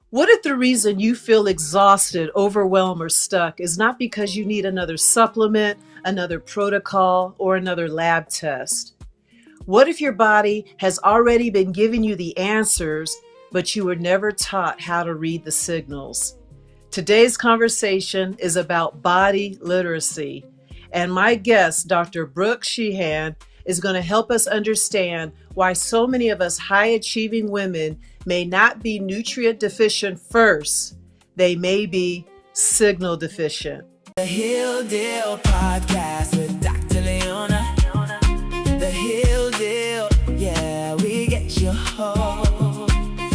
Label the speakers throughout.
Speaker 1: What if the reason you feel exhausted, overwhelmed, or stuck is not because you need another supplement, another protocol, or another lab test? What if your body has already been giving you the answers, but you were never taught how to read the signals? Today's conversation is about body literacy, and my guest, Dr. Brooke Sheehan, is going to help us understand why so many of us high achieving women may not be nutrient deficient first, they may be signal deficient.
Speaker 2: The Hill Deal Podcast with Dr. Leona. The Hill Deal, yeah, we get you home.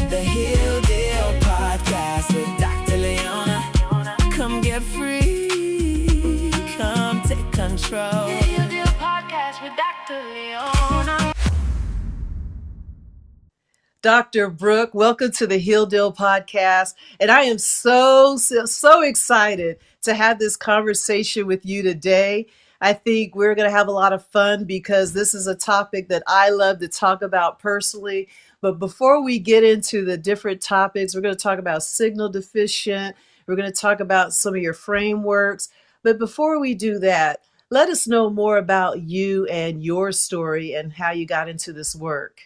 Speaker 2: The Hill Deal Podcast with Dr. Leona. Come get free, come take control. The Hill Deal Podcast with Dr. Leona.
Speaker 1: Dr. Brooke, welcome to the Heal Deal podcast. And I am so excited to have this conversation with you today. I think we're going to have a lot of fun because this is a topic that I love to talk about personally. But before we get into the different topics, we're going to talk about signal deficient. We're going to talk about some of your frameworks. But before we do that, let us know more about you and your story and how you got into this work.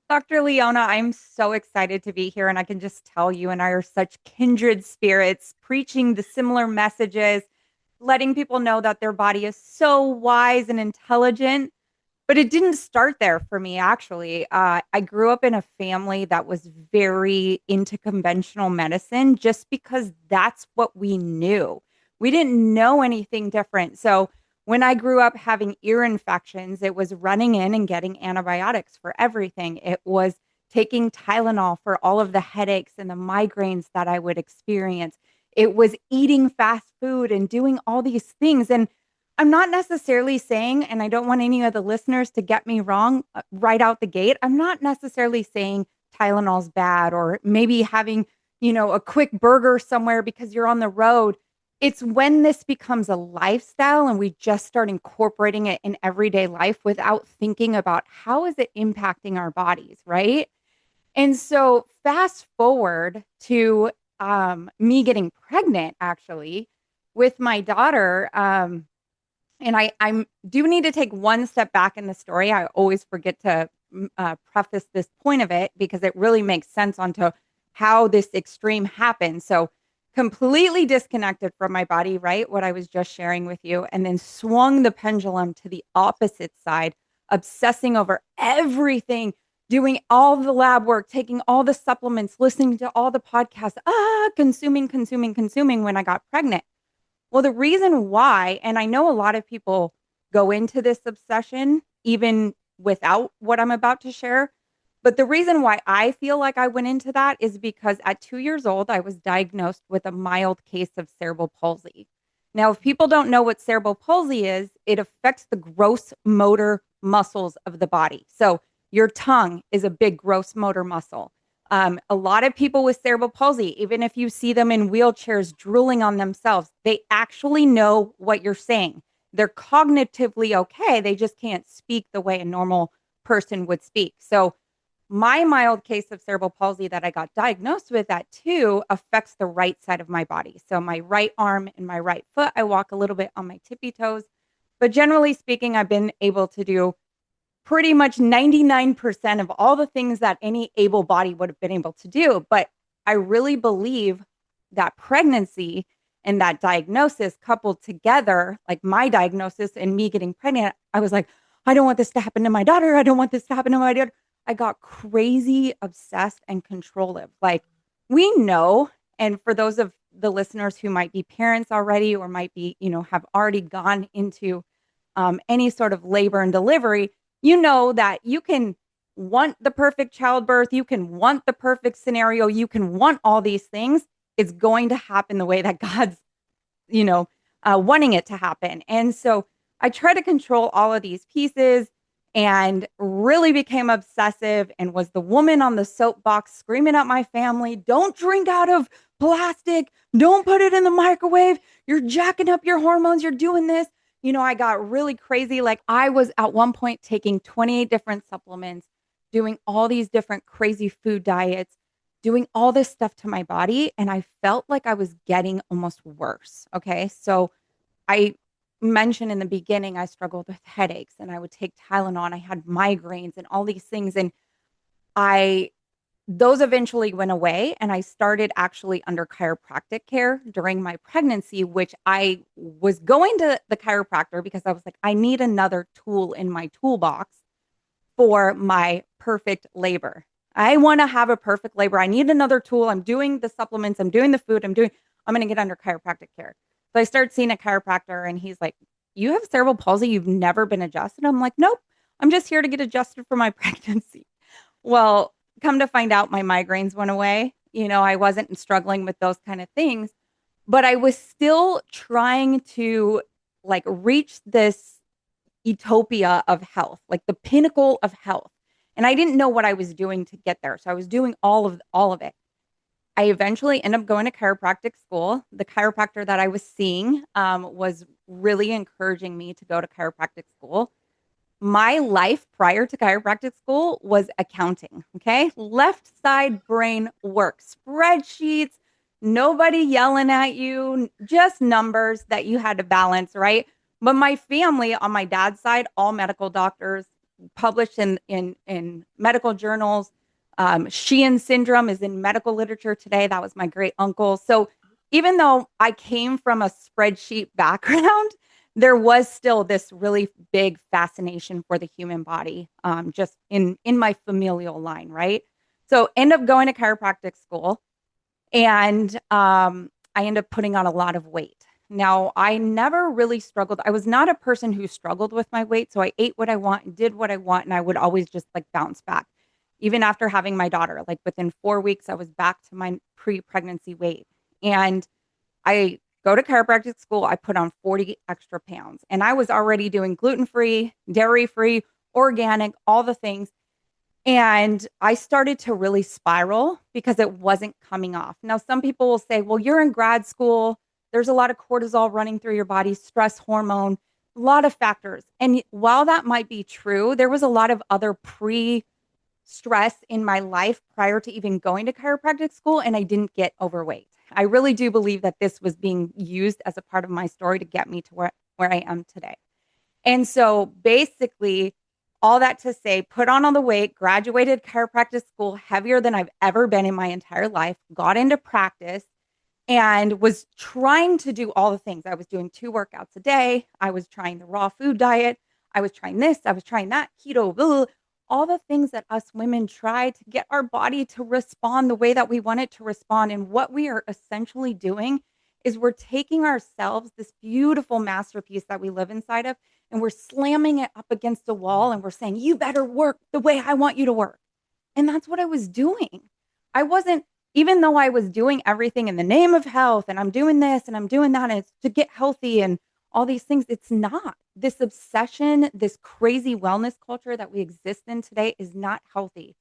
Speaker 3: Dr. Leona, I'm so excited to be here, and I can just tell you and I are such kindred spirits, preaching the similar messages, letting people know that their body is so wise and intelligent. But it didn't start there for me, actually. I grew up in a family that was very into conventional medicine just because that's what we knew. We didn't know anything different. So when I grew up having ear infections, it was running in and getting antibiotics for everything. It was taking Tylenol for all of the headaches and the migraines that I would experience. It was eating fast food and doing all these things. And I'm not necessarily saying, and I don't want any of the listeners to get me wrong right out the gate, I'm not necessarily saying Tylenol's bad or maybe having, a quick burger somewhere because you're on the road. It's when this becomes a lifestyle and we just start incorporating it in everyday life without thinking about how is it impacting our bodies, right? And so fast forward to me getting pregnant, actually, with my daughter. And I do need to take one step back in the story. I always forget to preface this point of it because it really makes sense onto how this extreme happened. So completely disconnected from my body, right? What I was just sharing with you, and then swung the pendulum to the opposite side, obsessing over everything, doing all the lab work, taking all the supplements, listening to all the podcasts, consuming when I got pregnant. Well, the reason why, and I know a lot of people go into this obsession even without what I'm about to share, but the reason why I feel like I went into that is because at 2 years old, I was diagnosed with a mild case of cerebral palsy. Now, if people don't know what cerebral palsy is, it affects the gross motor muscles of the body. So your tongue is a big gross motor muscle. A lot of people with cerebral palsy, even if you see them in wheelchairs drooling on themselves, they actually know what you're saying. They're cognitively okay. They just can't speak the way a normal person would speak. So my mild case of cerebral palsy that I got diagnosed with at 2 affects the right side of my body. So my right arm and my right foot, I walk a little bit on my tippy toes. But generally speaking, I've been able to do pretty much 99% of all the things that any able body would have been able to do. But I really believe that pregnancy and that diagnosis coupled together, like my diagnosis and me getting pregnant, I was like, I don't want this to happen to my daughter. I don't want this to happen to my daughter. I got crazy obsessed and controlling. Like we know, and for those of the listeners who might be parents already or might be, have already gone into any sort of labor and delivery, you know that you can want the perfect childbirth, you can want the perfect scenario, you can want all these things. It's going to happen the way that God's, wanting it to happen. And so I try to control all of these pieces and really became obsessive and was the woman on the soapbox screaming at my family, don't drink out of plastic, don't put it in the microwave, you're jacking up your hormones, you're doing this. I got really crazy. Like I was at one point taking 28 different supplements, doing all these different crazy food diets, doing all this stuff to my body, and I felt like I was getting almost worse. Okay. So I mentioned in the beginning, I struggled with headaches and I would take Tylenol and I had migraines and all these things. And I, those eventually went away and I started actually under chiropractic care during my pregnancy, which I was going to the chiropractor because I was like, I need another tool in my toolbox for my perfect labor. I want to have a perfect labor. I need another tool. I'm doing the supplements. I'm doing the food. I'm going to get under chiropractic care. So I started seeing a chiropractor and he's like, you have cerebral palsy. You've never been adjusted. I'm like, nope, I'm just here to get adjusted for my pregnancy. Well, come to find out my migraines went away. You know, I wasn't struggling with those kind of things, but I was still trying to like reach this utopia of health, like the pinnacle of health. And I didn't know what I was doing to get there. So I was doing all of it. I eventually ended up going to chiropractic school. The chiropractor that I was seeing was really encouraging me to go to chiropractic school. My life prior to chiropractic school was accounting. Okay. Left side brain work, spreadsheets, nobody yelling at you, just numbers that you had to balance. Right. But my family on my dad's side, all medical doctors, published in medical journals. Sheehan syndrome is in medical literature today. That was my great uncle. So even though I came from a spreadsheet background, there was still this really big fascination for the human body, just in my familial line, right? So end up going to chiropractic school, and I ended up putting on a lot of weight. Now, I never really struggled. I was not a person who struggled with my weight. So I ate what I want and did what I want. And I would always just like bounce back. Even after having my daughter, like within 4 weeks, I was back to my pre-pregnancy weight. And I go to chiropractic school. I put on 40 extra pounds. And I was already doing gluten-free, dairy-free, organic, all the things. And I started to really spiral because it wasn't coming off. Now, some people will say, well, you're in grad school. There's a lot of cortisol running through your body, stress hormone, a lot of factors. And while that might be true, there was a lot of other stress in my life prior to even going to chiropractic school, and I didn't get overweight. I really do believe that this was being used as a part of my story to get me to where I am today. And so basically, all that to say, put on all the weight, graduated chiropractic school heavier than I've ever been in my entire life, got into practice, and was trying to do all the things. I was doing 2 workouts a day. I was trying the raw food diet. I was trying this. I was trying that, keto, blah, all the things that us women try to get our body to respond the way that we want it to respond. And what we are essentially doing is we're taking ourselves, this beautiful masterpiece that we live inside of, and we're slamming it up against a wall and we're saying, you better work the way I want you to work. And that's what I was doing. I wasn't, even though I was doing everything in the name of health and I'm doing this and I'm doing that and it's to get healthy and all these things, it's not. This obsession, this crazy wellness culture that we exist in today is not healthy.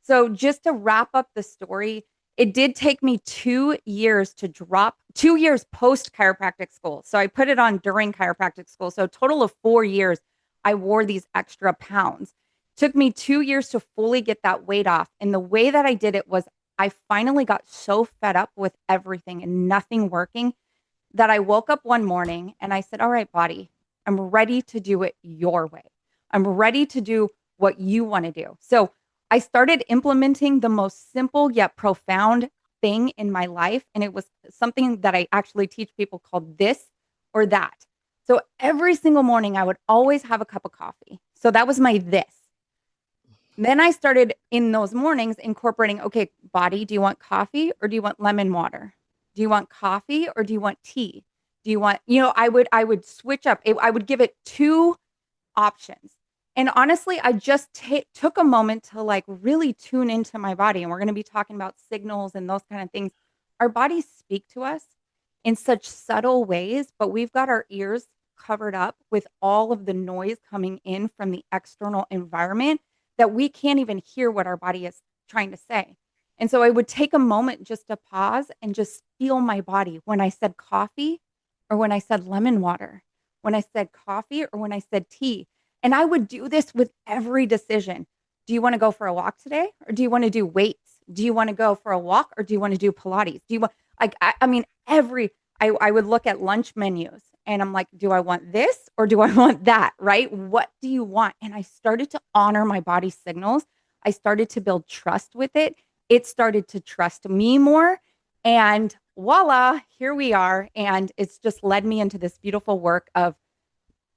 Speaker 3: So just to wrap up the story, it did take me 2 years to drop, 2 years post chiropractic school. So I put it on during chiropractic school. So a total of 4 years, I wore these extra pounds. Took me 2 years to fully get that weight off. And the way that I did it was I finally got so fed up with everything and nothing working that I woke up one morning and I said, all right, body, I'm ready to do it your way. I'm ready to do what you want to do. So I started implementing the most simple yet profound thing in my life. And it was something that I actually teach people called this or that. So every single morning I would always have a cup of coffee. So that was my this. Then I started in those mornings incorporating, okay, body, do you want coffee or do you want lemon water? Do you want coffee or do you want tea? Do you want, I would switch up. I would give it 2 options. And honestly, I just took a moment to like really tune into my body. And we're going to be talking about signals and those kind of things. Our bodies speak to us in such subtle ways, but we've got our ears covered up with all of the noise coming in from the external environment that we can't even hear what our body is trying to say. And so I would take a moment just to pause and just feel my body when I said coffee or when I said lemon water, when I said coffee or when I said tea. And I would do this with every decision. Do you want to go for a walk today? Or do you want to do weights? Do you want to go for a walk or do you want to do Pilates? Do you want, like, I mean, I would look at lunch menus and I'm like, do I want this or do I want that? Right? What do you want? And I started to honor my body's signals. I started to build trust with it. It started to trust me more. And voila, here we are. And it's just led me into this beautiful work of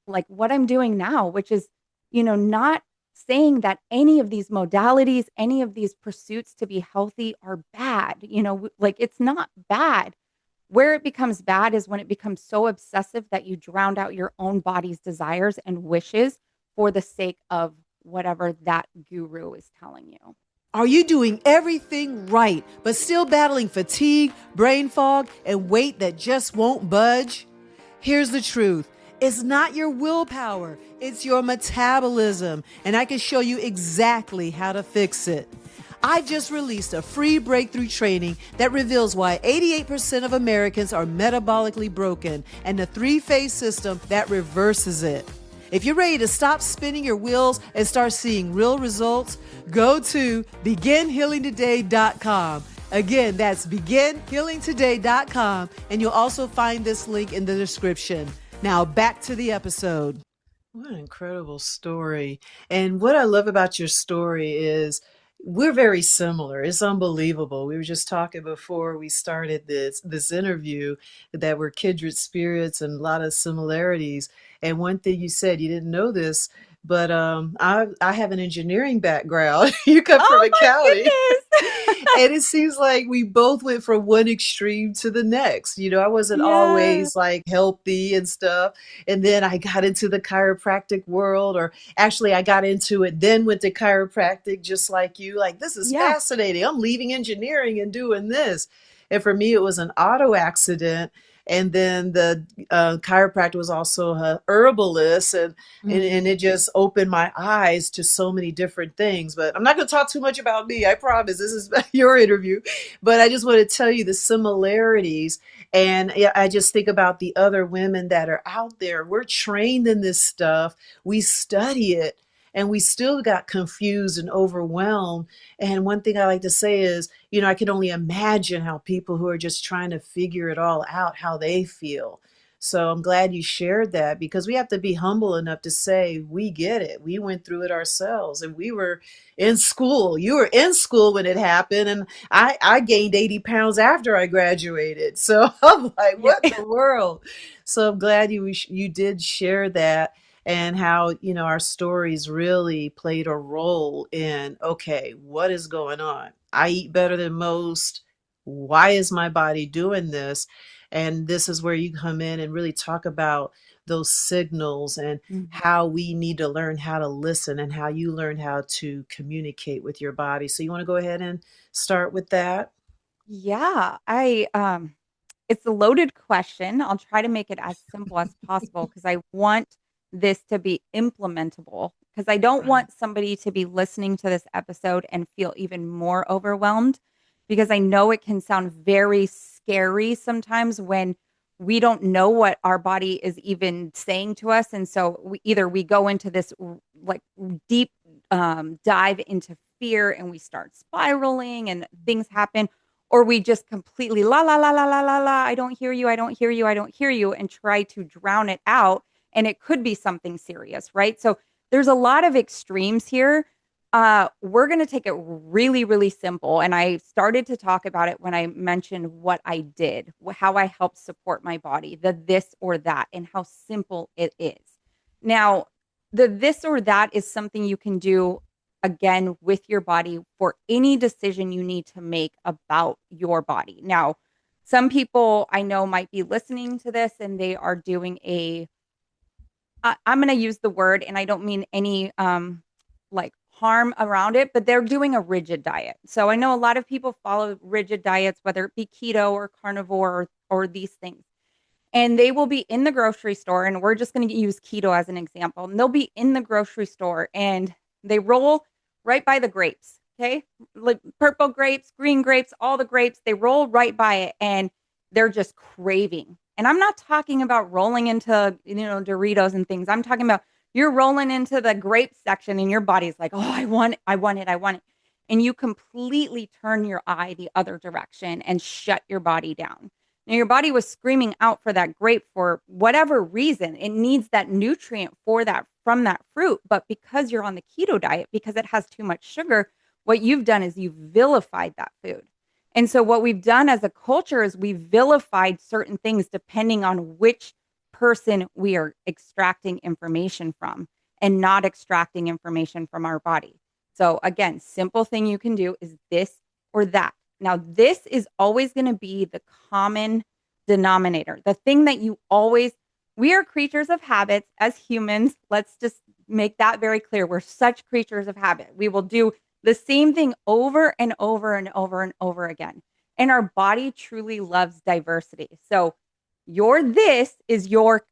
Speaker 3: like what I'm doing now, which is, not saying that any of these modalities, any of these pursuits to be healthy are bad. Like it's not bad. Where it becomes bad is when it becomes so obsessive that you drown out your own body's desires and wishes for the sake of whatever that guru is telling you.
Speaker 1: Are you doing everything right, but still battling fatigue, brain fog, and weight that just won't budge? Here's the truth. It's not your willpower, it's your metabolism, and I can show you exactly how to fix it. I just released a free breakthrough training that reveals why 88% of Americans are metabolically broken and the three-phase system that reverses it. If you're ready to stop spinning your wheels and start seeing real results, go to beginhealingtoday.com. Again, that's beginhealingtoday.com, and you'll also find this link in the description. Now back to the episode. What an incredible story. And what I love about your story is we're very similar. It's unbelievable. We were just talking before we started this interview that we're kindred spirits and a lot of similarities. And one thing you said, you didn't know this, but I have an engineering background. You come from accounting. And it seems like we both went from one extreme to the next. I wasn't always like healthy and stuff. And then I got into the chiropractic world, or actually I got into it, then went to chiropractic just like you. Like, this is fascinating. I'm leaving engineering and doing this. And for me, it was an auto accident. And then the chiropractor was also a herbalist, and it just opened my eyes to so many different things. But I'm not going to talk too much about me. I promise this is your interview. But I just want to tell you the similarities. And I just think about the other women that are out there. We're trained in this stuff. We study it. And we still got confused and overwhelmed. And one thing I like to say is, I can only imagine how people who are just trying to figure it all out, how they feel. So I'm glad you shared that, because we have to be humble enough to say, we get it. We went through it ourselves, and we were in school. You were in school when it happened. And I gained 80 pounds after I graduated. So I'm like, what the world? So I'm glad you did share that. And how, our stories really played a role in, okay, what is going on? I eat better than most. Why is my body doing this? And this is where you come in and really talk about those signals and how we need to learn how to listen, and how you learn how to communicate with your body. So you want to go ahead and start with that?
Speaker 3: Yeah, it's a loaded question. I'll try to make it as simple as possible because I want this to be implementable, because I don't want somebody to be listening to this episode and feel even more overwhelmed, because I know it can sound very scary sometimes when we don't know what our body is even saying to us. And so we go into this like deep dive into fear and we start spiraling and things happen, or we just completely la la la la la la la, I don't hear you, I don't hear you, I don't hear you, and try to drown it out. And it could be something serious, right? So there's a lot of extremes here. We're going to take it really, really simple. And I started to talk about it when I mentioned what I did, how I helped support my body, the this or that, and how simple it is. Now, the this or that is something you can do, again, with your body for any decision you need to make about your body. Now, some people I know might be listening to this and they are doing I'm going to use the word, and I don't mean any like harm around it, but they're doing a rigid diet. So I know a lot of people follow rigid diets, whether it be keto or carnivore or these things. And they will be in the grocery store, and we're just going to use keto as an example. And they'll be in the grocery store and they roll right by the grapes. Okay. Like purple grapes, green grapes, all the grapes, they roll right by it and they're just craving. And I'm not talking about rolling into, Doritos and things. I'm talking about you're rolling into the grape section and your body's like, oh, I want it. and you completely turn your eye the other direction and shut your body down. Now, your body was screaming out for that grape for whatever reason. It needs that nutrient for that from that fruit. But because you're on the keto diet, because it has too much sugar, what you've done is you've vilified that food. And so what we've done as a culture is we've vilified certain things depending on which person we are extracting information from and not extracting information from our body. So again, simple thing you can do is this or that. Now, this is always going to be the common denominator, the thing that you always, we are creatures of habits as humans. Let's just make that very clear. We're such creatures of habit. We will do the same thing over and over and over and over again. And our body truly loves diversity. So this is your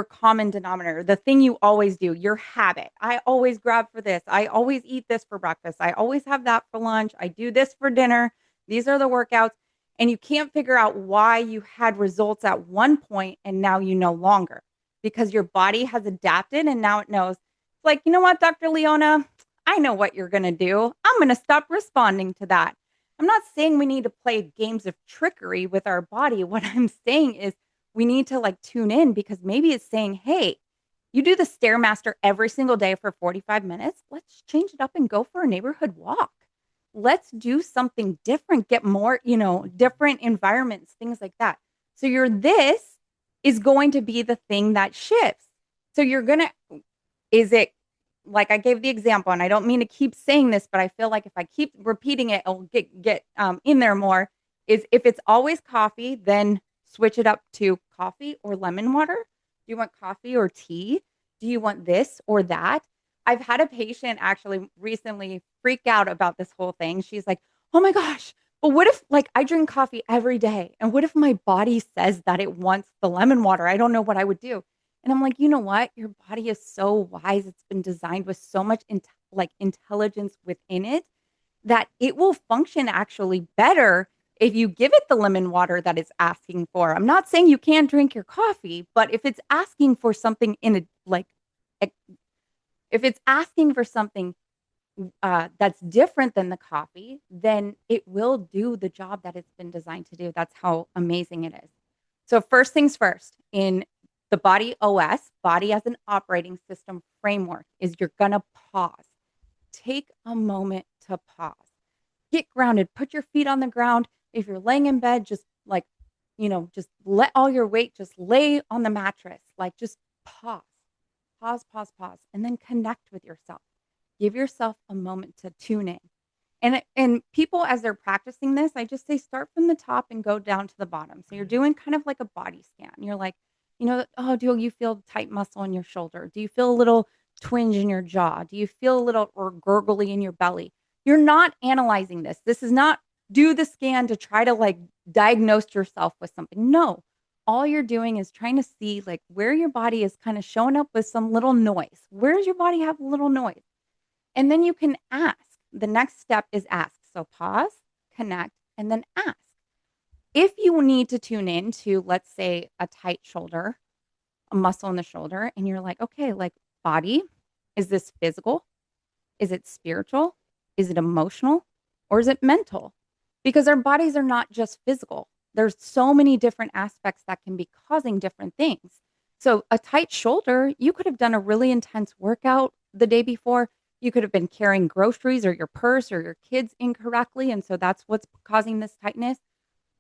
Speaker 3: common denominator, the thing you always do, your habit. I always grab for this. I always eat this for breakfast. I always have that for lunch. I do this for dinner. These are the workouts. And you can't figure out why you had results at one point and now you no longer, because your body has adapted and now it knows. It's like, you know what, Dr. Leona, I know what you're going to do. I'm going to stop responding to that. I'm not saying we need to play games of trickery with our body. What I'm saying is we need to like tune in, because maybe it's saying, hey, you do the Stairmaster every single day for 45 minutes. Let's change it up and go for a neighborhood walk. Let's do something different, get more, different environments, things like that. So this is going to be the thing that shifts. So is it like I gave the example, and I don't mean to keep saying this, but I feel like if I keep repeating it, it'll get in there more, is if it's always coffee, then switch it up to coffee or lemon water. Do you want coffee or tea? Do you want this or that? I've had a patient actually recently freak out about this whole thing. She's like, oh my gosh, but what if like I drink coffee every day? And what if my body says that it wants the lemon water? I don't know what I would do. And I'm like, you know what? Your body is so wise. It's been designed with so much intelligence within it that it will function actually better if you give it the lemon water that it's asking for. I'm not saying you can't drink your coffee, but if it's asking for something if it's asking for something that's different than the coffee, then it will do the job that it's been designed to do. That's how amazing it is. So first things first, in the body OS, body as an operating system framework, is you're going to pause. Take a moment to pause. Get grounded. Put your feet on the ground. If you're laying in bed, just just let all your weight just lay on the mattress. Like just pause, and then connect with yourself. Give yourself a moment to tune in. And people, as they're practicing this, I just say start from the top and go down to the bottom. So you're doing kind of like a body scan. You're like, oh, do you feel tight muscle in your shoulder? Do you feel a little twinge in your jaw? Do you feel a little or gurgly in your belly? You're not analyzing this. This is not do the scan to try to like diagnose yourself with something. No, all you're doing is trying to see like where your body is kind of showing up with some little noise. Where does your body have a little noise? And then you can ask. The next step is ask. So pause, connect, and then ask. If you need to tune in to, let's say, a tight shoulder, a muscle in the shoulder, and you're like, okay, like body, is this physical? Is it spiritual? Is it emotional? Or is it mental? Because our bodies are not just physical. There's so many different aspects that can be causing different things. So a tight shoulder, you could have done a really intense workout the day before. You could have been carrying groceries or your purse or your kids incorrectly. And so that's what's causing this tightness.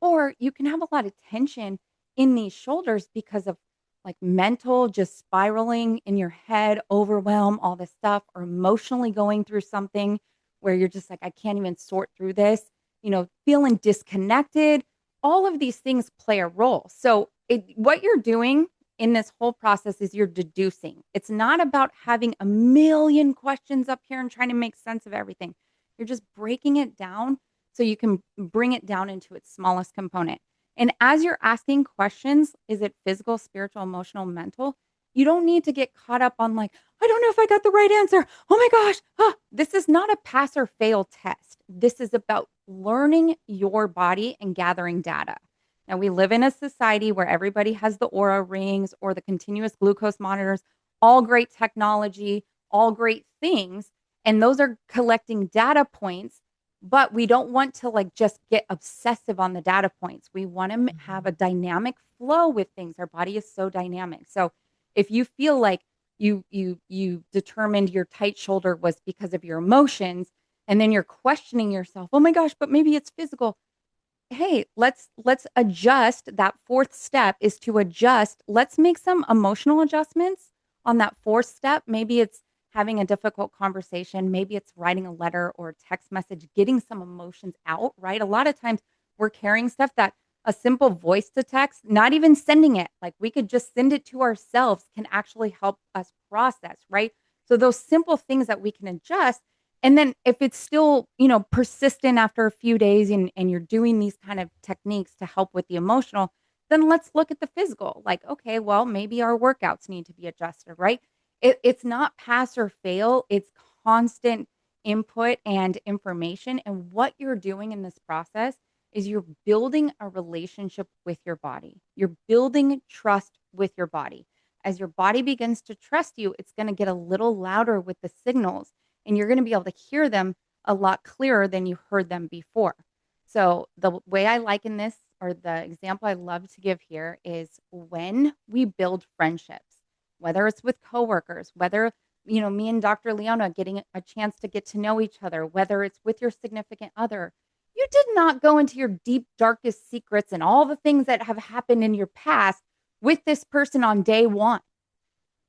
Speaker 3: Or you can have a lot of tension in these shoulders because of like mental, just spiraling in your head, overwhelm, all this stuff, or emotionally going through something where you're just like, I can't even sort through this, feeling disconnected. All of these things play a role. So what you're doing in this whole process is you're deducing. It's not about having a million questions up here and trying to make sense of everything. You're just breaking it down so you can bring it down into its smallest component. And as you're asking questions, is it physical, spiritual, emotional, mental? You don't need to get caught up on like, I don't know if I got the right answer. Oh my gosh. This is not a pass or fail test. This is about learning your body and gathering data. Now, we live in a society where everybody has the Oura rings or the continuous glucose monitors, all great technology, all great things. And those are collecting data points. but we don't want to like just get obsessive on the data points. We want to have
Speaker 1: Mhm.
Speaker 3: a dynamic flow with things. Our body is so dynamic. So if you feel like you determined your tight shoulder was because of your emotions, and then you're questioning yourself, oh my gosh, but maybe it's physical. Hey, let's adjust. That fourth step is to adjust. Let's make some emotional adjustments on that fourth step. Maybe it's having a difficult conversation, maybe it's writing a letter or a text message, getting some emotions out, right? A lot of times we're carrying stuff that a simple voice to text, not even sending it, like we could just send it to ourselves, can actually help us process, right? So those simple things that we can adjust. And then if it's still, persistent after a few days, and you're doing these kind of techniques to help with the emotional, then let's look at the physical. Like, okay, well, maybe our workouts need to be adjusted, right? It's not pass or fail. It's constant input and information. And what you're doing in this process is you're building a relationship with your body. You're building trust with your body. As your body begins to trust you, it's going to get a little louder with the signals, and you're going to be able to hear them a lot clearer than you heard them before. So the way I liken this, or the example I love to give here, is when we build friendships, whether it's with coworkers, whether me and Dr. Leona getting a chance to get to know each other, whether it's with your significant other. You did not go into your deep, darkest secrets and all the things that have happened in your past with this person on day one.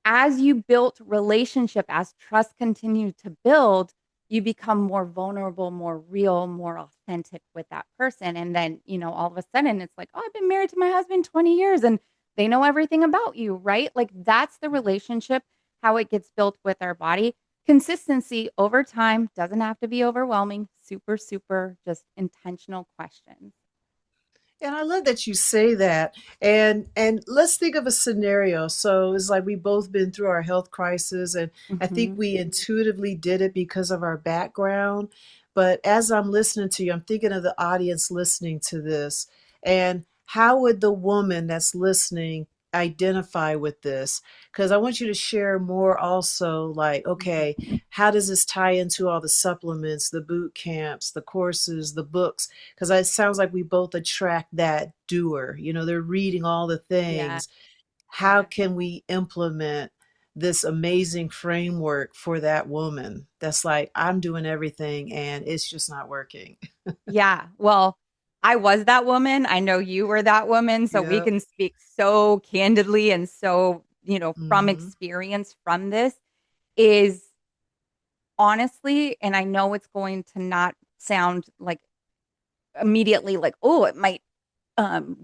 Speaker 3: As you built relationship, as trust continued to build, you become more vulnerable, more real, more authentic with that person. And then, all of a sudden it's like, oh, I've been married to my husband 20 years and they know everything about you, right? Like that's the relationship, how it gets built with our body. Consistency over time doesn't have to be overwhelming, super, super just intentional questions.
Speaker 1: And I love that you say that. And let's think of a scenario. So it's like we both been through our health crisis, and I think
Speaker 3: Mm-hmm.
Speaker 1: we intuitively did it because of our background. But as I'm listening to you, I'm thinking of the audience listening to this, and how would the woman that's listening identify with this? Because I want you to share more also, like, okay, how does this tie into all the supplements, the boot camps, the courses, the books? Because it sounds like we both attract that doer. They're reading all the
Speaker 3: Yeah.
Speaker 1: things. How can we implement this amazing framework for that woman that's like, I'm doing everything and it's just not working?
Speaker 3: Yeah. Well, I was that woman. I know you were that woman. So we
Speaker 1: Yep.
Speaker 3: can speak so candidly and so, from
Speaker 1: Mm-hmm.
Speaker 3: experience from this is honestly, and I know it's going to not sound like immediately like, oh, it might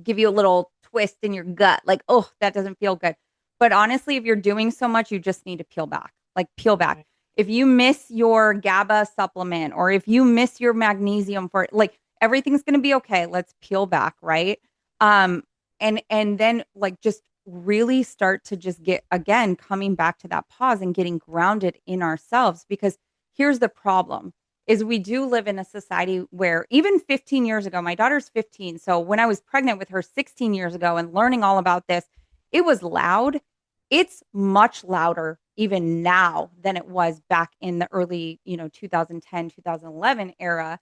Speaker 3: give you a little twist in your gut. Like, oh, that doesn't feel good. But honestly, if you're doing so much, you just need to peel back. Like, peel back.
Speaker 1: Right.
Speaker 3: If you miss your GABA supplement, or if you miss your magnesium for like everything's going to be okay. Let's peel back, right? Um and then like just really start to just get, again, coming back to that pause and getting grounded in ourselves, because here's the problem is we do live in a society where even 15 years ago, my daughter's 15. So when I was pregnant with her 16 years ago and learning all about this, it was loud. It's much louder even now than it was back in the early, 2010, 2011 era.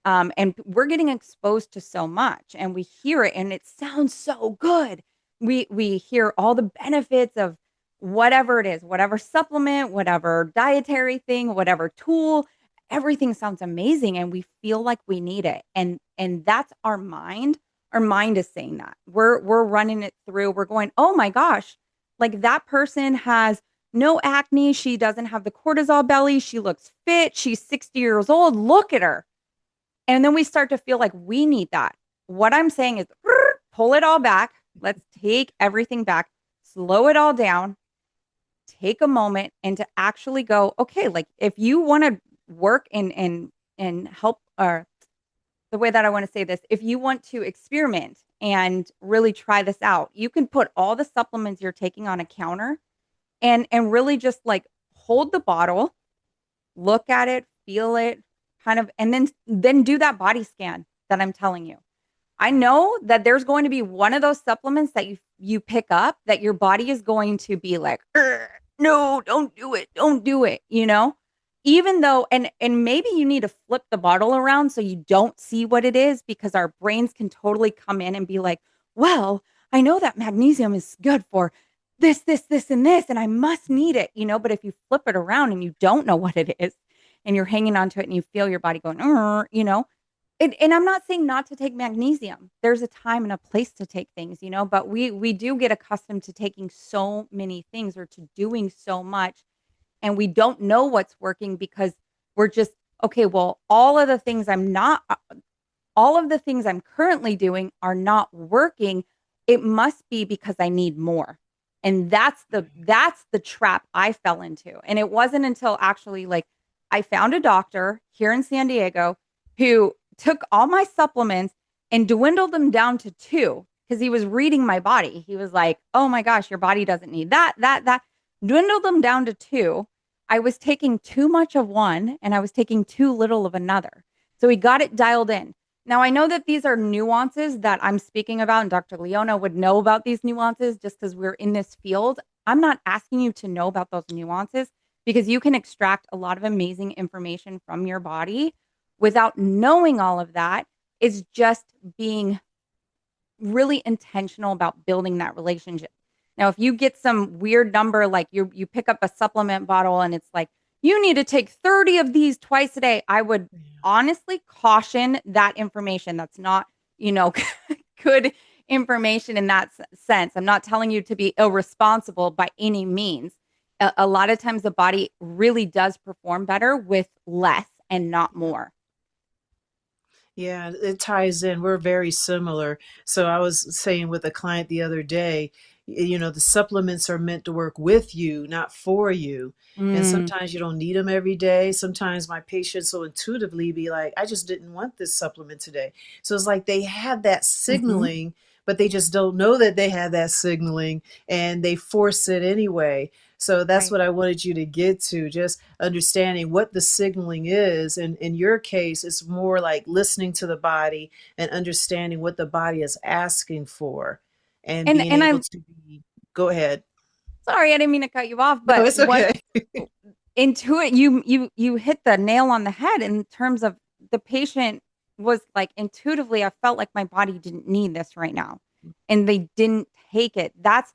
Speaker 3: And we're getting exposed to so much, and we hear it and it sounds so good. We hear all the benefits of whatever it is, whatever supplement, whatever dietary thing, whatever tool, everything sounds amazing and we feel like we need it. And that's our mind. Our mind is saying that. We're running it through. We're going, "Oh my gosh, like that person has no acne, she doesn't have the cortisol belly, she looks fit, she's 60 years old. Look at her." And then we start to feel like we need that. What I'm saying is pull it all back. Let's take everything back, slow it all down, take a moment and to actually go, okay, like if you want to work and help, or the way that I want to say this, if you want to experiment and really try this out, you can put all the supplements you're taking on a counter and really just like hold the bottle, look at it, feel it, kind of, and then do that body scan that I'm telling you. I know that there's going to be one of those supplements that you pick up that your body is going to be like, no, don't do it, don't do it, even though, and maybe you need to flip the bottle around so you don't see what it is, because our brains can totally come in and be like, well, I know that magnesium is good for this, and this, and I must need it, but if you flip it around and you don't know what it is and you're hanging on to it and you feel your body going, and I'm not saying not to take magnesium. There's a time and a place to take things, but we do get accustomed to taking so many things, or to doing so much, and we don't know what's working because we're just, okay, well, all of the things I'm currently doing are not working. It must be because I need more. And that's the trap I fell into. And it wasn't until actually, like, I found a doctor here in San Diego who took all my supplements and dwindled them down to two, because he was reading my body. He was like, oh my gosh, your body doesn't need that. Dwindled them down to two. I was taking too much of one and I was taking too little of another. So he got it dialed in. Now, I know that these are nuances that I'm speaking about, and Dr. Leona would know about these nuances just because we're in this field. I'm not asking you to know about those nuances, because you can extract a lot of amazing information from your body without knowing all of that. It's just being really intentional about building that relationship. Now, if you get some weird number, like you pick up a supplement bottle and it's like, you need to take 30 of these twice a day, I would honestly caution that information. That's not, good information in that sense. I'm not telling you to be irresponsible by any means. A lot of times the body really does perform better with less and not more.
Speaker 1: Yeah, it ties in. We're very similar. So I was saying with a client the other day, the supplements are meant to work with you, not for you. And
Speaker 3: Mm,
Speaker 1: sometimes you don't need them every day. Sometimes my patients will intuitively be like, I just didn't want this supplement today. So it's like they have that
Speaker 3: mhm.
Speaker 1: signaling, but they just don't know that they have that signaling and they force it anyway. So that's
Speaker 3: Right.
Speaker 1: what I wanted you to get to, just understanding what the signaling is. And in your case, it's more like listening to the body and understanding what the body is asking for and
Speaker 3: And
Speaker 1: being
Speaker 3: and
Speaker 1: able
Speaker 3: I'm
Speaker 1: to be, go ahead.
Speaker 3: sorry, I didn't mean to cut you off,
Speaker 1: No,
Speaker 3: but
Speaker 1: it's
Speaker 3: what
Speaker 1: okay.
Speaker 3: Intuit, you hit the nail on the head in terms of the patient was like, intuitively, I felt like my body didn't need this right now, and they didn't take it. That's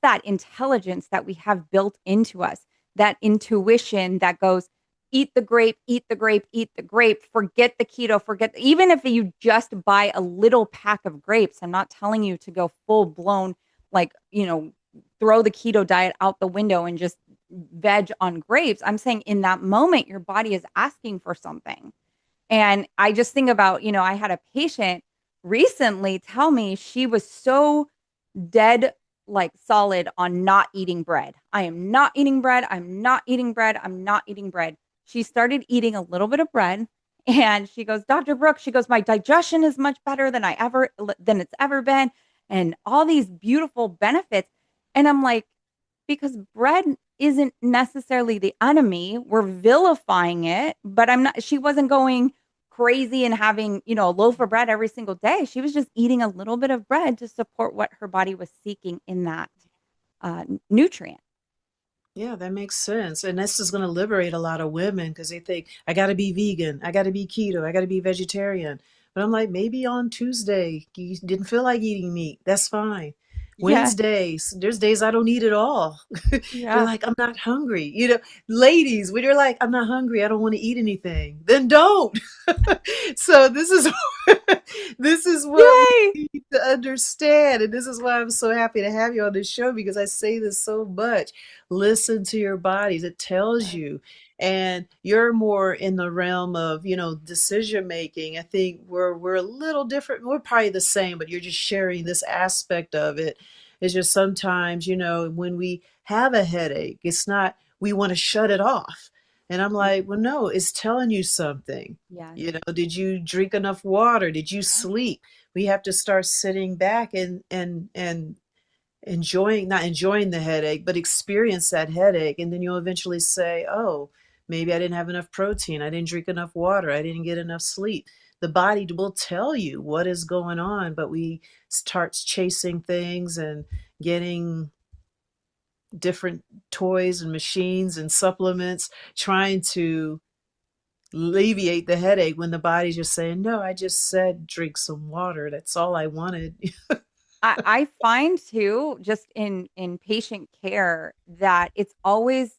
Speaker 3: that intelligence that we have built into us, that intuition that goes, eat the grape, eat the grape, eat the grape, forget the keto, even if you just buy a little pack of grapes. I'm not telling you to go full blown, like, throw the keto diet out the window and just veg on grapes. I'm saying in that moment, your body is asking for something. And I just think about, I had a patient recently tell me she was so dead, like solid on not eating bread. I am not eating bread. I'm not eating bread. I'm not eating bread. She started eating a little bit of bread, and she goes, Dr. Brooke, she goes, my digestion is much better than it's ever been, and all these beautiful benefits. And I'm like, because bread isn't necessarily the enemy. We're vilifying it, but she wasn't going crazy and having, a loaf of bread every single day. She was just eating a little bit of bread to support what her body was seeking in that nutrient.
Speaker 1: Yeah, that makes sense. And this is going to liberate a lot of women because they think, I got to be vegan, I got to be keto, I got to be vegetarian. But I'm like, maybe on Tuesday, you didn't feel like eating meat. That's fine.
Speaker 3: Yeah.
Speaker 1: Wednesdays, there's days I don't eat at all. You're
Speaker 3: Yeah.
Speaker 1: like, I'm not hungry. Ladies, when you're like, I'm not hungry, I don't want to eat anything, then don't. So this is what we
Speaker 3: Yay.
Speaker 1: need to understand. And this is why I'm so happy to have you on this show because I say this so much. Listen to your bodies. It tells
Speaker 3: Yes.
Speaker 1: you. And you're more in the realm of, decision making. I think we're a little different. We're probably the same, but you're just sharing this aspect of it. It's just sometimes, when we have a headache, it's not we want to shut it off. And I'm like, well, no, it's telling you something.
Speaker 3: Yes.
Speaker 1: Did you drink enough water? Did you
Speaker 3: Yeah.
Speaker 1: sleep? We have to start sitting back and enjoying, not enjoying the headache, but experience that headache. And then you'll eventually say, oh, maybe I didn't have enough protein. I didn't drink enough water. I didn't get enough sleep. The body will tell you what is going on, but we start chasing things and getting different toys and machines and supplements, trying to alleviate the headache when the body's just saying, no, I just said drink some water. That's all I wanted.
Speaker 3: I find too, just in patient care, that it's always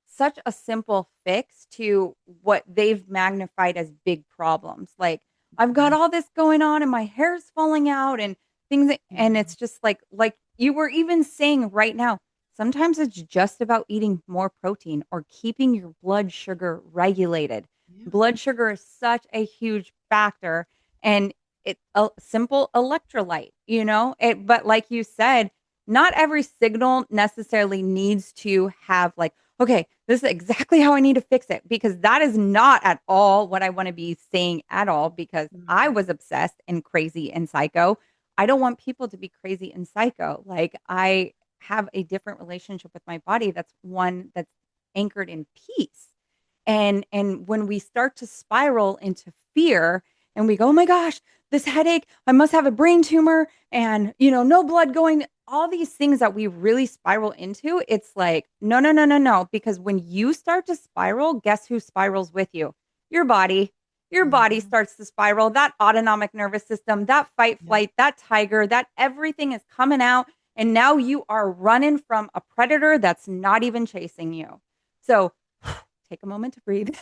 Speaker 3: such a simple fix to what they've magnified as big problems. Like, I've got all this going on and my hair's falling out and things, and it's just like you were even saying right now, sometimes it's just about eating more protein or keeping your blood sugar regulated.
Speaker 1: Yeah.
Speaker 3: Blood sugar is such a huge factor, and it's a simple electrolyte, but like you said, not every signal necessarily needs to have like, okay, this is exactly how I need to fix it, because that is not at all what I want to be saying at all, because I was obsessed and crazy and psycho. I don't want people to be crazy and psycho. Like, I have a different relationship with my body, that's one that's anchored in peace. And when we start to spiral into fear and we go, oh my gosh, this headache, I must have a brain tumor, and no blood going, all these things that we really spiral into, it's like, no, no, no, no, no. Because when you start to spiral, guess who spirals with you? Your body. Your body starts to spiral. That autonomic nervous system, that fight, flight, that tiger, that everything is coming out. And now you are running from a predator that's not even chasing you. So take a moment to breathe,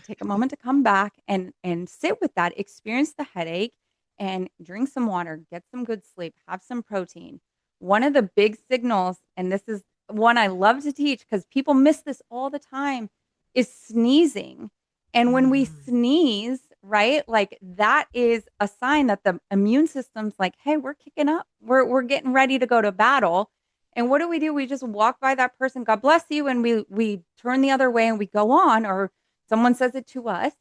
Speaker 3: take a moment to come back and sit with that, experience the headache, and drink some water, get some good sleep, have some protein. One of the big signals, and this is one I love to teach because people miss this all the time, is sneezing. And when we sneeze, right, like that is a sign that the immune system's like, hey, we're kicking up. We're getting ready to go to battle. And what do? We just walk by that person, God bless you, and we turn the other way and we go on, or someone says it to us.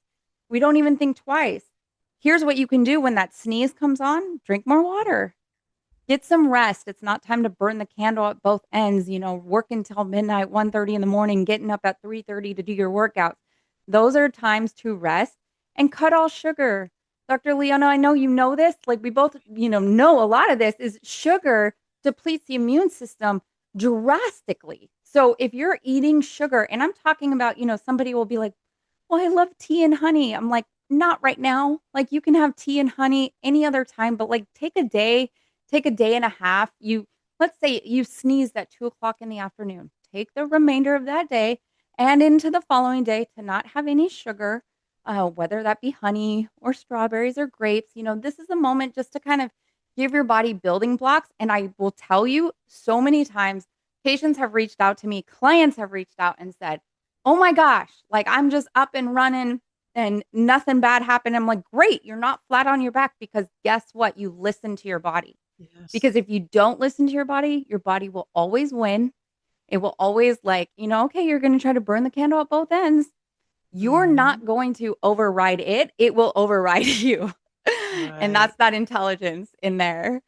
Speaker 3: We don't even think twice. Here's what you can do when that sneeze comes on: drink more water. Get some rest. It's not time to burn the candle at both ends, work until midnight, 1:30 in the morning, getting up at 3:30 to do your workouts. Those are times to rest and cut all sugar. Dr. Leona, I know you know this. Like, we both, know a lot of this is sugar depletes the immune system drastically. So if you're eating sugar, and I'm talking about, somebody will be like, well, I love tea and honey. I'm like, not right now. Like, you can have tea and honey any other time, but like take a day and a half. Let's say you sneezed at 2 o'clock in the afternoon. Take the remainder of that day and into the following day to not have any sugar, whether that be honey or strawberries or grapes. This is a moment just to kind of give your body building blocks. And I will tell you, so many times patients have reached out to me, clients have reached out and said, oh my gosh, like I'm just up and running and nothing bad happened. I'm like, great, you're not flat on your back, because guess what? You listen to your body.
Speaker 1: Yes.
Speaker 3: Because if you don't listen to your body will always win. It will always okay, you're going to try to burn the candle at both ends. You're not going to override it. It will override you. Right. And that's that intelligence in there.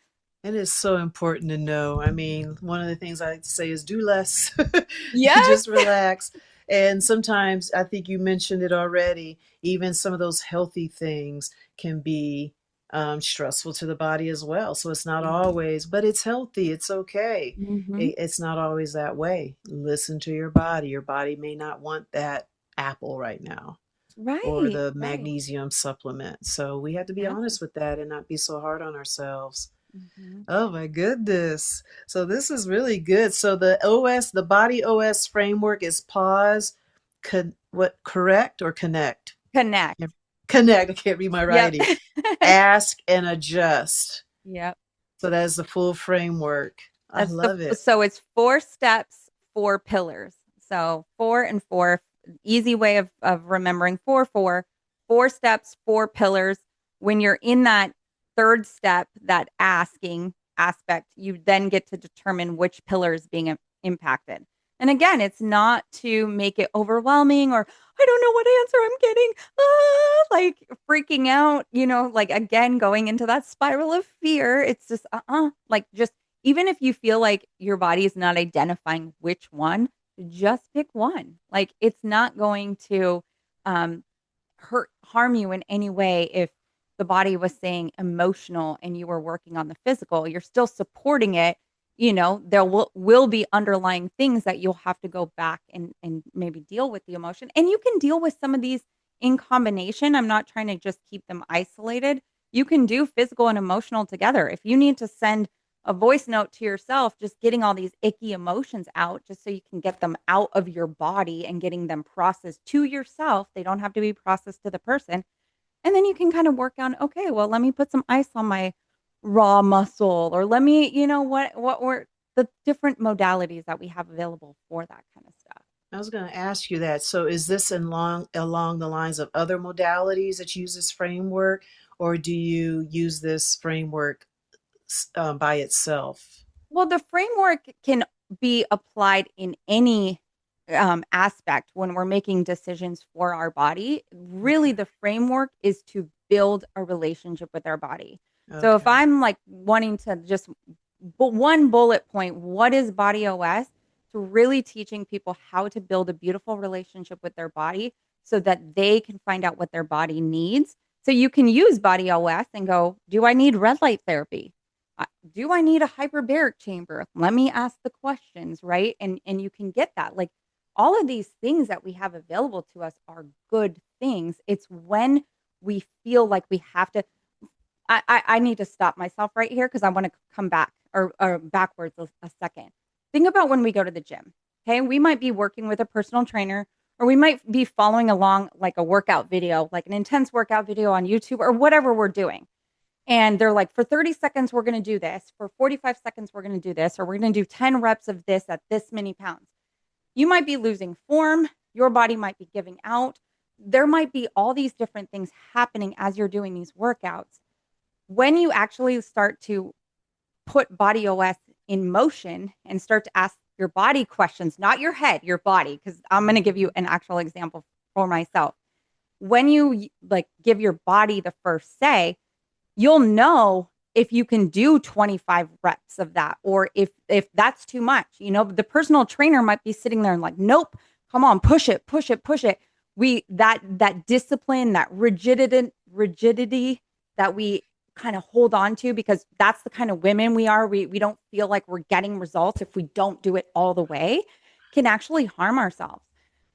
Speaker 1: It is so important to know. I mean, one of the things I like to say is do less.
Speaker 3: Yes.
Speaker 1: Just relax. And sometimes, I think you mentioned it already, even some of those healthy things can be stressful to the body as well. So it's not always, but it's healthy. It's okay. It's not always that way. Listen to your body. Your body may not want that apple right now.
Speaker 3: Right.
Speaker 1: Or the magnesium supplement. So we have to be honest with that and not be so hard on ourselves. Oh my goodness. So this is really good. So the body OS framework is pause, correct or connect?
Speaker 3: Connect.
Speaker 1: Connect. I can't read my writing. Yep. Ask and adjust.
Speaker 3: Yep.
Speaker 1: So that is the full framework. I love it.
Speaker 3: So it's 4 steps, 4 pillars. So 4 and 4, easy way of remembering 4 steps, 4 pillars. When you're in that third step, that asking aspect, you then get to determine which pillar is being impacted. And again, it's not to make it overwhelming or I don't know what answer I'm getting, like freaking out, like again, going into that spiral of fear. It's just, like just, even if you feel like your body is not identifying which one, just pick one. Like, it's not going to harm you in any way if the body was saying emotional and you were working on the physical. You're still supporting it. there will be underlying things that you'll have to go back and maybe deal with the emotion. And you can deal with some of these in combination. I'm not trying to just keep them isolated. You can do physical and emotional together. If you need to send a voice note to yourself, just getting all these icky emotions out, just so you can get them out of your body and getting them processed to yourself. They don't have to be processed to the person. And then you can kind of work on, okay, well, let me put some ice on my raw muscle, or let me, what were the different modalities that we have available for that kind of stuff.
Speaker 1: I was going to ask you that. So is this along the lines of other modalities that use this framework, or do you use this framework by itself?
Speaker 3: Well, the framework can be applied in any aspect when we're making decisions for our body. Really, the framework is to build a relationship with our body. So if
Speaker 1: Okay.
Speaker 3: I'm like wanting to just one bullet point, what is body OS? To really teaching people how to build a beautiful relationship with their body so that they can find out what their body needs. So you can use body OS and go, do I need red light therapy? Do I need a hyperbaric chamber? Let me ask the questions, right? And you can get that. Like, all of these things that we have available to us are good things. It's when we feel like we have to. I need to stop myself right here because I want to come back or backwards a second. Think about when we go to the gym. Okay, we might be working with a personal trainer, or we might be following along like a workout video, like an intense workout video on YouTube, or whatever we're doing. And they're like, for 30 seconds, we're going to do this. For 45 seconds, we're going to do this, or we're going to do 10 reps of this at this many pounds. You might be losing form. Your body might be giving out. There might be all these different things happening as you're doing these workouts. When you actually start to put body OS in motion and start to ask your body questions, not your head, your body, because I'm going to give you an actual example for myself. When you like give your body the first say, you'll know if you can do 25 reps of that, or if that's too much. The personal trainer might be sitting there and like, nope, come on, push it, push it, push it. That discipline, that rigidity that we kind of hold on to, because that's the kind of women we are. We don't feel like we're getting results if we don't do it all the way, can actually harm ourselves.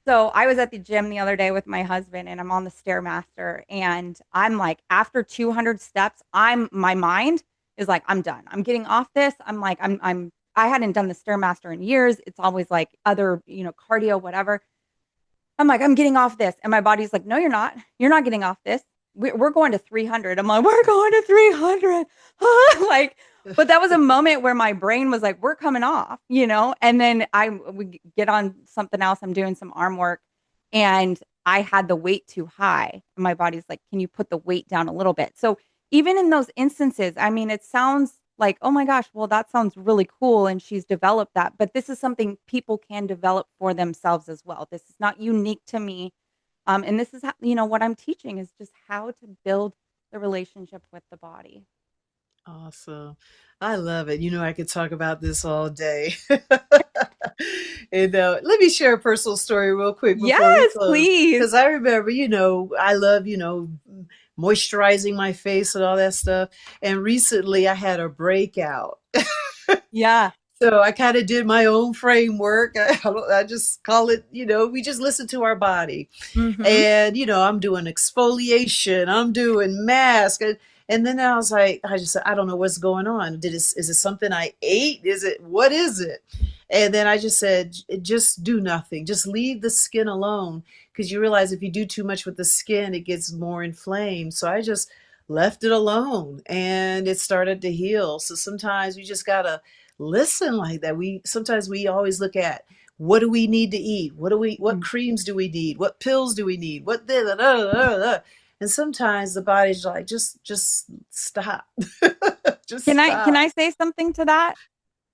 Speaker 3: So I was at the gym the other day with my husband, and I'm on the Stairmaster, and I'm like, after 200 steps, my mind is like, I'm done. I'm getting off this. I'm like, I hadn't done the Stairmaster in years. It's always like other, cardio, whatever. I'm like, I'm getting off this. And my body's like, no, you're not. You're not getting off this. We're going to 300. I'm like, we're going to 300. Like, but that was a moment where my brain was like, we're coming off, and then we get on something else. I'm doing some arm work, and I had the weight too high. My body's like, can you put the weight down a little bit? So even in those instances, I mean, it sounds like, oh my gosh, well, that sounds really cool. And she's developed that, but this is something people can develop for themselves as well. This is not unique to me. And this is how, what I'm teaching is just how to build the relationship with the body.
Speaker 1: Awesome. I love it. I could talk about this all day. And let me share a personal story real quick before we
Speaker 3: Yes,
Speaker 1: close.
Speaker 3: please.
Speaker 1: Because I remember, I love, moisturizing my face and all that stuff. And recently I had a breakout.
Speaker 3: Yeah.
Speaker 1: So I kind of did my own framework. I just call it, we just listen to our body.
Speaker 3: Mm-hmm.
Speaker 1: And, I'm doing exfoliation, I'm doing mask. And then I was like, I just said, I don't know what's going on. Is it something I ate? What is it? And then I just said, just do nothing. Just leave the skin alone. Because you realize if you do too much with the skin, it gets more inflamed. So I just left it alone and it started to heal. So sometimes we just got to listen like that. Sometimes we always look at, what do we need to eat? What creams do we need? What pills do we need? And sometimes the body's like, just stop. Just
Speaker 3: Can
Speaker 1: stop.
Speaker 3: I say something to that?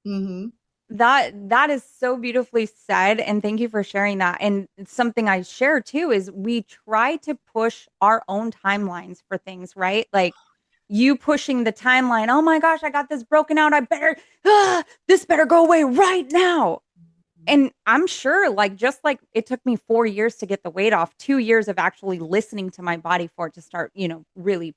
Speaker 1: Hmm.
Speaker 3: That is so beautifully said, and thank you for sharing that. And it's something I share too is we try to push our own timelines for things, right? Like you pushing the timeline. Oh my gosh, I got this broken out. This better go away right now. And I'm sure, like, just like it took me 4 years to get the weight off, 2 years of actually listening to my body for it to start, really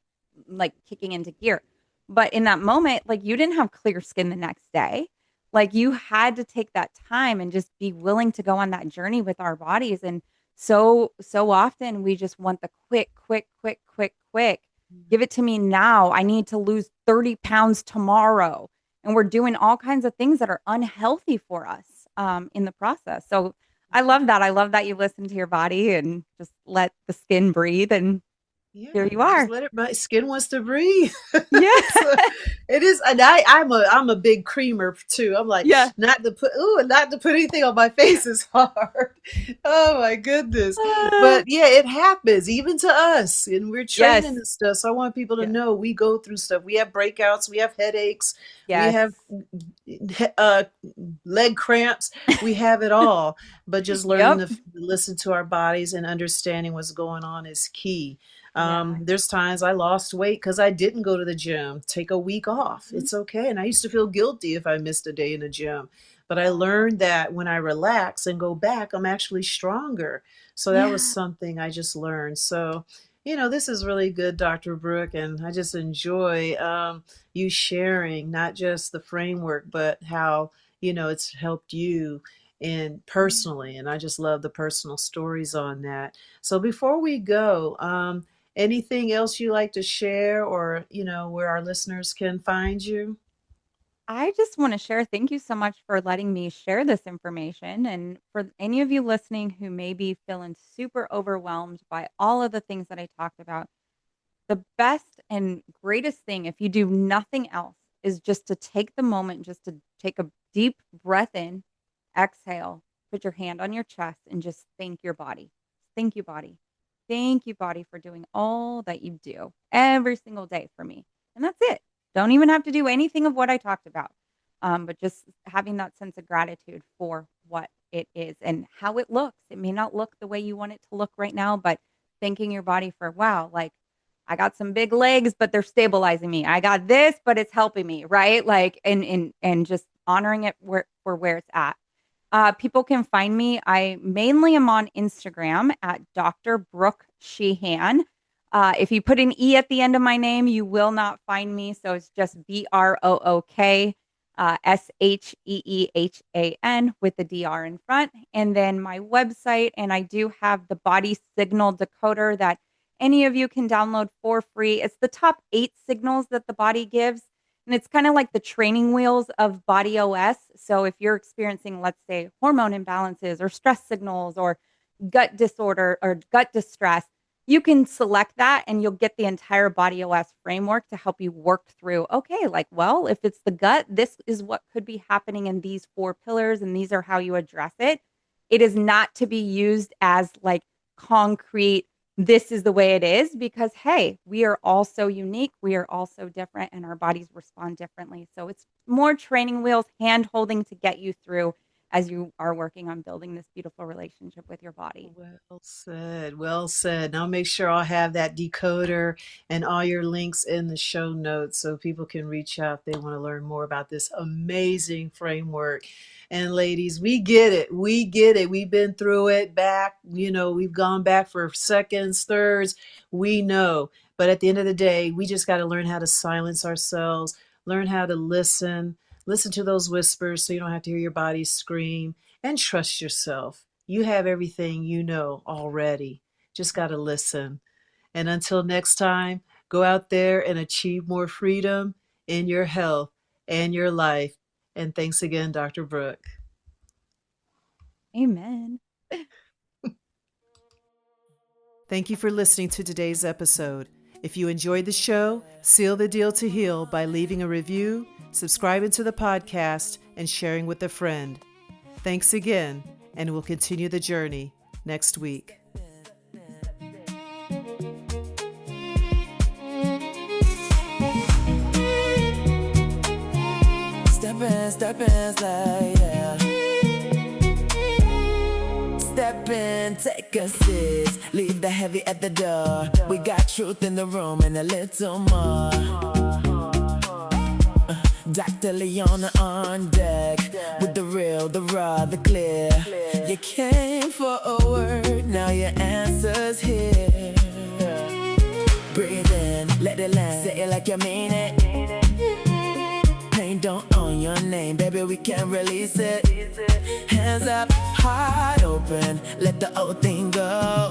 Speaker 3: like kicking into gear. But in that moment, like, you didn't have clear skin the next day. Like you had to take that time and just be willing to go on that journey with our bodies. And so often we just want the quick, quick, quick, quick, quick. Give it to me now. I need to lose 30 pounds tomorrow. And we're doing all kinds of things that are unhealthy for us in the process. So I love that. I love that you listen to your body and just let the skin breathe. And here
Speaker 1: Yeah,
Speaker 3: you
Speaker 1: just
Speaker 3: are.
Speaker 1: let it. My skin wants to breathe.
Speaker 3: Yeah.
Speaker 1: So it is, and I'm a big creamer too. I'm like,
Speaker 3: Yeah.
Speaker 1: not to put anything on my face is hard. Oh my goodness.
Speaker 3: Uh,
Speaker 1: But yeah, it happens even to us, and we're training
Speaker 3: yes.
Speaker 1: and stuff. So I want people to
Speaker 3: Yes.
Speaker 1: know we go through stuff. We have breakouts. We have headaches. We
Speaker 3: Yes.
Speaker 1: have uh, leg cramps. We have it all. But just learning
Speaker 3: Yep.
Speaker 1: to listen to our bodies and understanding what's going on is key.
Speaker 3: Yeah.
Speaker 1: There's times I lost weight because I didn't go to the gym, take a week off.
Speaker 3: Mhm.
Speaker 1: It's okay. And I used to feel guilty if I missed a day in the gym. But I
Speaker 3: Oh,
Speaker 1: learned that when I relax and go back, I'm actually stronger. So that was
Speaker 3: yeah.
Speaker 1: something I just learned. So, this is really good, Dr. Brooke. And I just enjoy you sharing not just the framework, but how, it's helped you and personally. And I just love the personal stories on that. So before we go, anything else you like to share or, where our listeners can find you?
Speaker 3: I just want to share. Thank you so much for letting me share this information. And for any of you listening who may be feeling super overwhelmed by all of the things that I talked about, the best and greatest thing, if you do nothing else, is just to take the moment, just to take a deep breath in, exhale, put your hand on your chest, and just thank your body. Thank you, body. Thank you, body, for doing all that you do every single day for me. And that's it. Don't even have to do anything of what I talked about, but just having that sense of gratitude for what it is and how it looks. It may not look the way you want it to look right now, but thanking your body for, wow, like I got some big legs, but they're stabilizing me. I got this, but it's helping me, right? Like, and just honoring it for where it's at. People can find me. I mainly am on Instagram at Dr. Brooke Sheehan. If you put an E at the end of my name, you will not find me. So it's just BROOK SHEEHAN with the DR in front. And then my website, and I do have the body signal decoder that any of you can download for free. It's the top 8 signals that the body gives. And it's kind of like the training wheels of Body OS. So if you're experiencing, let's say, hormone imbalances or stress signals or gut disorder or gut distress, you can select that and you'll get the entire Body OS framework to help you work through, okay, like, well, if it's the gut, this is what could be happening in these 4 pillars and these are how you address it. It is not to be used as like concrete, this is the way it is, because hey, we are all so unique, we are all so different, and our bodies respond differently. So it's more training wheels, hand holding to get you through as you are working on building this beautiful relationship with your body.
Speaker 1: Well said. Well said. Now make sure I'll have that decoder and all your links in the show notes so people can reach out if they want to learn more about this amazing framework. And ladies, we get it. We get it. We've been through it back. We've gone back for seconds, thirds. We know. But at the end of the day, we just got to learn how to silence ourselves, learn how to listen to those whispers so you don't have to hear your body scream, and trust yourself. You have everything you know already. Just got to listen. And until next time, go out there and achieve more freedom in your health and your life. And thanks again, Dr. Brooke.
Speaker 3: Amen.
Speaker 1: Thank you for listening to today's episode. If you enjoyed the show, seal the deal to heal by leaving a review, subscribing to the podcast, and sharing with a friend. Thanks again, and we'll continue the journey next week.
Speaker 2: Step in, slide, yeah. Step in, take a seat. Leave the heavy at the door. We got truth in the room and a little more. Dr. Leona on deck with the real, the raw, the clear. You came for a word, now your answer's here. Breathe in, let it land, say it like you mean it. Pain don't own your name, baby, we can't release it. Hands up, heart open, let the old thing go.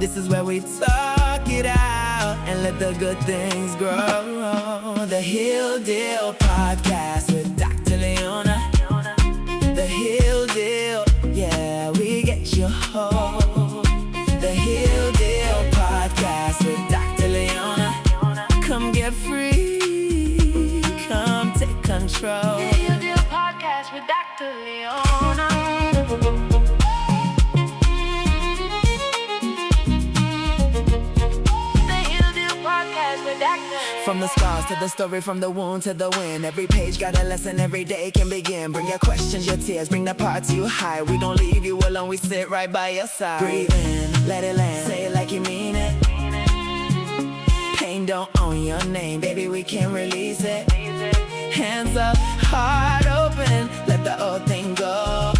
Speaker 2: This is where we talk it out and let the good things grow. The Heal Deal Podcast with Dr. Leona. The Heal Deal, yeah, we get you home. The Heal Deal Podcast with Dr. Leona. Come get free, come take control. The Heal Deal Podcast with Dr. Leona. From the scars to the story, from the wound to the win. Every page got a lesson, every day can begin. Bring your questions, your tears, bring the parts you hide. We don't leave you alone, we sit right by your side. Breathe in, let it land, say it like you mean it. Pain don't own your name, baby, we can't release it. Hands up, heart open, let the old thing go.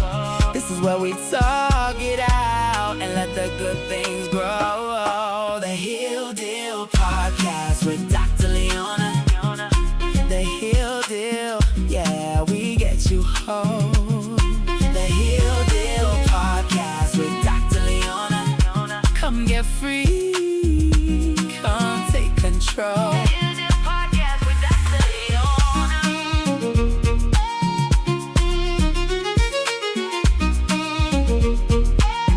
Speaker 2: This is where we talk it out and let the good things grow. The Heal Deal Podcast with Dr. Leona. The Heal Deal, yeah, we get you home. The Heal Deal Podcast with Dr. Leona. Come get free, come take control. The Heal Deal Podcast with Dr. Leona.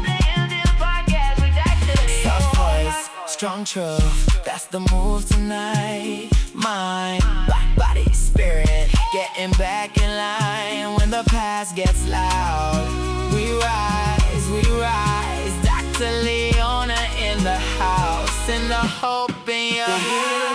Speaker 2: The Heal Deal Podcast with Dr. Leona. Soft voice, strong truth, that's the move tonight. Mind, body, spirit, getting back in line. When the past gets loud, we rise. Dr. Leona in the house, in the hope in your heart.